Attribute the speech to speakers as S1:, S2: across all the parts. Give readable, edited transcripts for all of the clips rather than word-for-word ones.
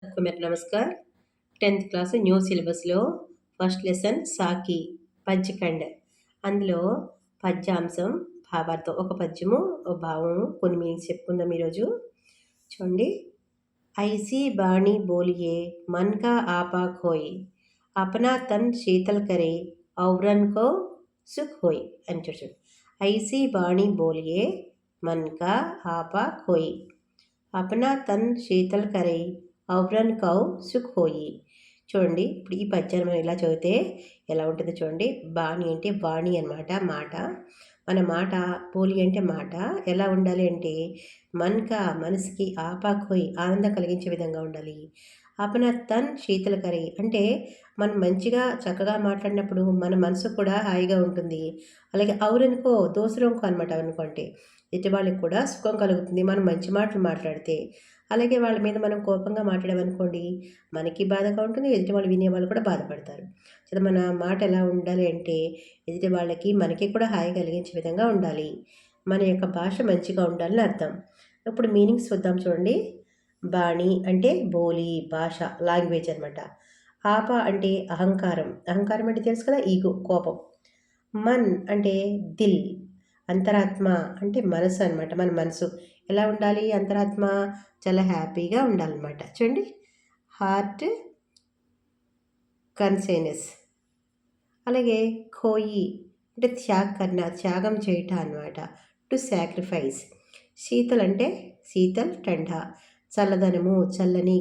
S1: सबको मेरा नमस्कार। 10th క్లాస్ న్యూ సిలబస్లో ఫస్ట్ లెసన్ సాకి పద్యఖండ్. అందులో పద్యాంశం భావార్థం, ఒక పద్యము ఒక భావము కొన్ని మీనింగ్స్ చెప్పుకుందాం ఈరోజు. చూడండి. ఐసీ బాణి బోలియే మన్ కా ఆపా ఖోయ్, అపనా తన్ శీతల్ కరే ఔరన్ కో సుఖ్ హోయ్ అని చూడండి. ఐసీ బాణి బోలియే మన్ కా ఆపా ఖోయ్, అపనా తన్ శీతల్ కరే ఔరన్ కౌ సుఖ్ హోయి. చూడండి, ఇప్పుడు ఈ పద్యాన్ని మనం ఇలా చదివితే ఎలా ఉంటుందో చూడండి. బాణి అంటే వాణి అనమాట, మాట. మన మాట, పోలి అంటే మాట. ఎలా ఉండాలి అంటే మనసుకి ఆపాకోయి ఆనందం కలిగించే విధంగా ఉండాలి. అపన తన్ శీతల కరి అంటే మనం మంచిగా చక్కగా మాట్లాడినప్పుడు మన మనసు కూడా హాయిగా ఉంటుంది. అలాగే ఔరనుకో దోసరంకో అనమాట. అనుకుంటే ఎట్టి వాళ్ళకి కూడా సుఖం కలుగుతుంది మనం మంచి మాటలు మాట్లాడితే. అలాగే వాళ్ళ మీద మనం కోపంగా మాట్లాడామనుకోండి, మనకి బాధగా ఉంటుంది, ఎదుటి వాళ్ళు వినేవాళ్ళు కూడా బాధపడతారు. సో మన మాట ఎలా ఉండాలి అంటే ఎదుటి వాళ్ళకి మనకి కూడా హాయి కలిగించే విధంగా ఉండాలి. మన యొక్క భాష మంచిగా ఉండాలని అర్థం. ఇప్పుడు మీనింగ్స్ చూద్దాం చూడండి. బాణి అంటే బోలి, భాష, లాంగ్వేజ్ అనమాట. ఆప అంటే అహంకారం. అహంకారం అంటే తెలుసు కదా, ఈగో, కోపం. మన్ అంటే దిల్, అంతరాత్మ అంటే మనసు అనమాట. మన మనసు ఎలా ఉండాలి? అంతరాత్మ చాలా హ్యాపీగా ఉండాలన్నమాట. చూడండి, హార్ట్ కన్సేనెస్. అలాగే ఖోయి అంటే త్యాగం చేయట అనమాట. To sacrifice. శీతల్ అంటే శీతల్, టండా, చల్లదనము, చల్లని,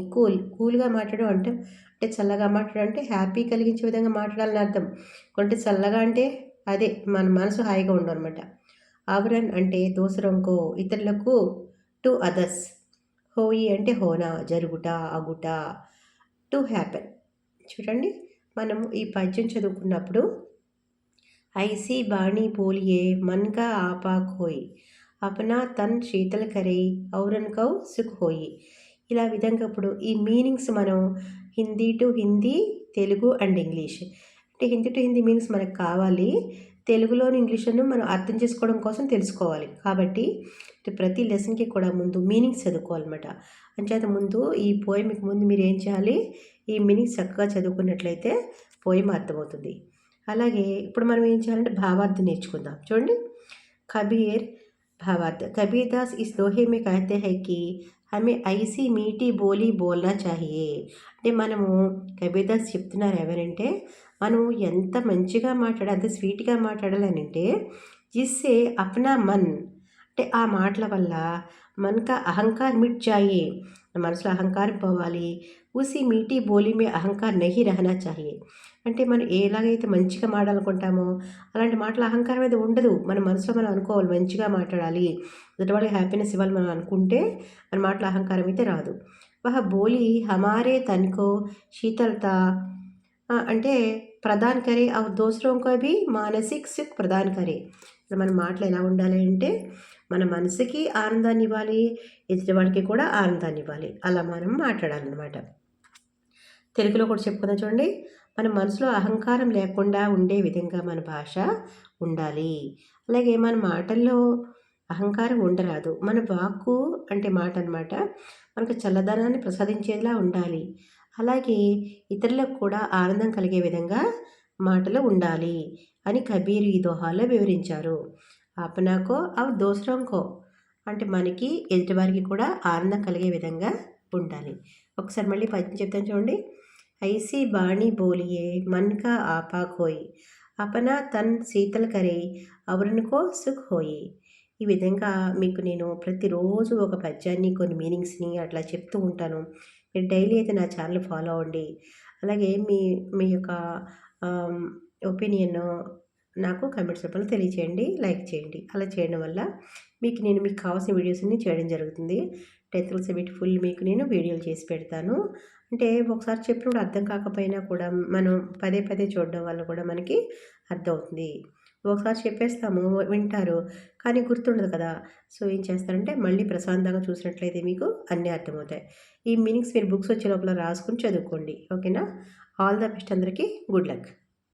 S1: కూల్గా మాట్లాడడం అంటే చల్లగా మాట్లాడడం అంటే హ్యాపీ కలిగించే విధంగా మాట్లాడాలని అర్థం. కొంటే చల్లగా అంటే అదే మన మనసు హాయిగా ఉండవు అనమాట. ఆవరన్ అంటే దోసరంకో, ఇతరులకు, టు అదర్స్. హోయి అంటే హోనా, జరుగుట, అగుట, టు హ్యాపెన్. చూడండి, మనం ఈ పద్యం చదువుకున్నప్పుడు ఐసీ బాణి పోలియే మన్కా ఆపా ఖోయ్, అపనా తన్ శీతల కరై ఔరన్ కౌ సుఖ్ హోయి. ఇలా విధంగా ఇప్పుడు ఈ మీనింగ్స్ మనం Hindi to Hindi, Telugu and English. అంటే హిందీ టు హిందీ మీనింగ్స్ మనకు కావాలి, తెలుగులోని ఇంగ్లీష్ను మనం అర్థం చేసుకోవడం కోసం తెలుసుకోవాలి. కాబట్టి ప్రతి లెసన్కి కూడా ముందు మీనింగ్స్ చదువుకోవాలన్నమాట. అంచేత ముందు ఈ పోయమ్కి ముందు మీరు ఏం చేయాలి, ఈ మీనింగ్స్ చక్కగా చదువుకున్నట్లయితే పోయం అర్థమవుతుంది. అలాగే ఇప్పుడు మనం ఏం చేయాలంటే భావార్థం నేర్చుకుందాం. చూడండి, కబీర్ భావార్థ. కబీర్ దాస్ ఇస్ దోహే మే కహతే హై కి హమే ఐసీ మీఠీ బోలీ బోల్నా చాహియే. అంటే మనము కబీర్ దాస్ చెప్తున్నారు ఎవరంటే మనం ఎంత మంచిగా మాట్లాడాలి, అంత స్వీట్గా మాట్లాడాలి అని అంటే జిస్సే అప్నా మన్ అంటే ఆ మాటల వల్ల మనక అహంకార్ మిట్ జాయే, మనసులో అహంకారం పోవాలి. ఉసి మీఠీ బోలీ మే అహంకార్ నహీ రహనా చాహియే. అంటే మనం ఎలాగైతే మంచిగా మాట్లాడాలనుకుంటామో అలాంటి మాటలు అహంకారం అయితే ఉండదు. మన మనసులో మనం అనుకోవాలి మంచిగా మాట్లాడాలి, ఎదుటి వాళ్ళకి హ్యాపీనెస్ ఇవ్వాలి మనం అనుకుంటే మన మాటలు అహంకారం అయితే రాదు. వహ బోలి హమారే తన్కో శీతలత అంటే ప్రదాన్ కరే और दूसरों को भी మానసిక సుఖ్ ప్రదాన్ కరే. మన మాటలు ఎలా ఉండాలి అంటే మన మనసుకి ఆనందాన్ని ఇవ్వాలి, ఎదుటి వాళ్ళకి కూడా ఆనందాన్ని ఇవ్వాలి. అలా మనం మాట్లాడాలన్నమాట. తెలుగులో కూడా చెప్పుకుందాం చూడండి. మన మనసులో అహంకారం లేకుండా ఉండే విధంగా మన భాష ఉండాలి. అలాగే మన మాటల్లో అహంకారం ఉండరాదు. మన వాక్కు అంటే మాట అనమాట మనకు చల్లదనాన్ని ప్రసాదించేలా ఉండాలి. అలాగే ఇతరులకు కూడా ఆనందం కలిగే విధంగా మాటలు ఉండాలి అని కబీర్ ఈ దోహాలో వివరించారు. ఆపనాకో అవి దోసరంకో అంటే మనకి ఎదుటివారికి కూడా ఆనందం కలిగే విధంగా ఉండాలి. ఒకసారి మళ్ళీ పద్యం చెప్తాను చూడండి. ఐసీ బాణి బోలియే మన్కా ఆపా ఖోయి, అపనా తన్ శీతల్ కరే ఔరన్కో సుఖ్ హోయి. ఈ విధంగా మీకు నేను ప్రతిరోజు ఒక పద్యాన్ని, కొన్ని మీనింగ్స్ని అట్లా చెప్తూ ఉంటాను. మీరు డైలీ అయితే నా ఛానల్ ఫాలో అవ్వండి. అలాగే మీ మీ యొక్క ఒపీనియన్ నాకు కమెంట్స్ రూపంలో తెలియచేయండి, లైక్ చేయండి. అలా చేయడం వల్ల మీకు కావాల్సిన వీడియోస్ని చేయడం జరుగుతుంది. 10th క్లాస్ వీటి ఫుల్ మీకు నేను వీడియోలు చేసి పెడతాను. అంటే ఒకసారి చెప్పినప్పుడు అర్థం కాకపోయినా కూడా మనం పదే పదే చూడడం వల్ల కూడా మనకి అర్థమవుతుంది. ఒకసారి చెప్పేస్తాము, వింటారు, కానీ గుర్తుండదు కదా. సో ఏం చేస్తారంటే మళ్ళీ ప్రశాంతంగా చూసినట్లయితే మీకు అన్నీ అర్థమవుతాయి. ఈ మీనింగ్స్ మీరు బుక్స్ వచ్చే లోపల రాసుకుని చదువుకోండి. ఓకేనా? ఆల్ ద బెస్ట్ అందరికీ. Good luck.